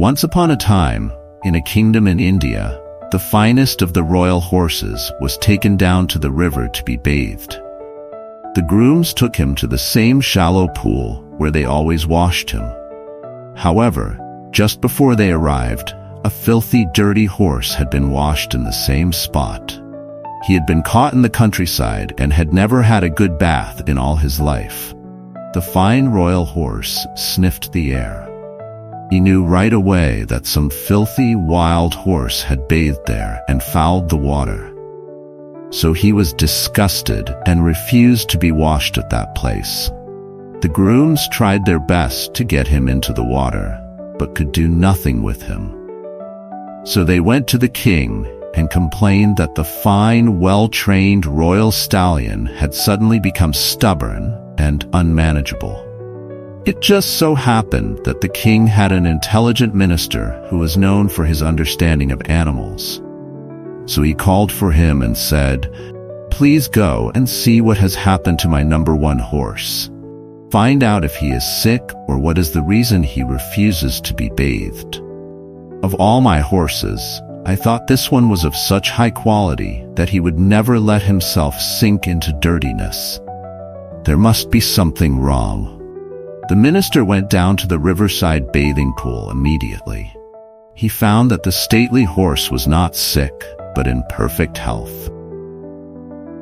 Once upon a time, in a kingdom in India, the finest of the royal horses was taken down to the river to be bathed. The grooms took him to the same shallow pool where they always washed him. However, just before they arrived, a filthy, dirty horse had been washed in the same spot. He had been caught in the countryside and had never had a good bath in all his life. The fine royal horse sniffed the air. He knew right away that some filthy, wild horse had bathed there and fouled the water. So he was disgusted and refused to be washed at that place. The grooms tried their best to get him into the water, but could do nothing with him. So they went to the king and complained that the fine, well-trained royal stallion had suddenly become stubborn and unmanageable. It just so happened that the king had an intelligent minister who was known for his understanding of animals. So he called for him and said, "Please go and see what has happened to my number one horse. Find out if he is sick or what is the reason he refuses to be bathed. Of all my horses, I thought this one was of such high quality that he would never let himself sink into dirtiness. There must be something wrong." The minister went down to the riverside bathing pool immediately. He found that the stately horse was not sick, but in perfect health.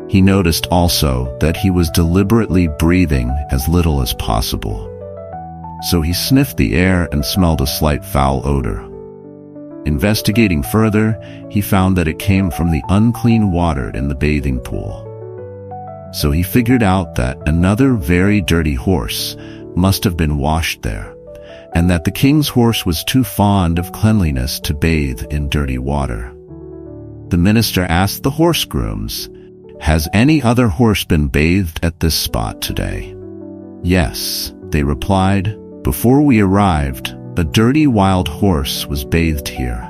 He noticed also that he was deliberately breathing as little as possible. So he sniffed the air and smelled a slight foul odor. Investigating further, he found that it came from the unclean water in the bathing pool. So he figured out that another very dirty horse must have been washed there, and that the king's horse was too fond of cleanliness to bathe in dirty water. The minister asked the horse grooms, "Has any other horse been bathed at this spot today?" "Yes," they replied. "Before we arrived, a dirty wild horse was bathed here."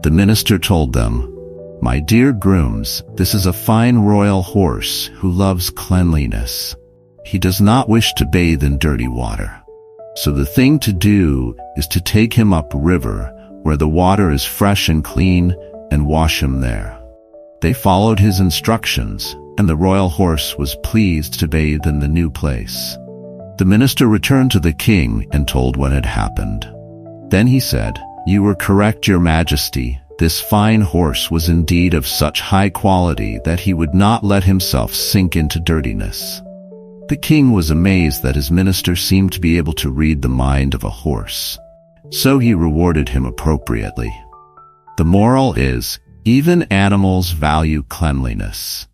The minister told them, "My dear grooms, this is a fine royal horse who loves cleanliness. He does not wish to bathe in dirty water. So the thing to do is to take him up river, where the water is fresh and clean, and wash him there." They followed his instructions, and the royal horse was pleased to bathe in the new place. The minister returned to the king and told what had happened. Then he said, "You were correct, Your Majesty. This fine horse was indeed of such high quality that he would not let himself sink into dirtiness." The king was amazed that his minister seemed to be able to read the mind of a horse. So he rewarded him appropriately. The moral is, even animals value cleanliness.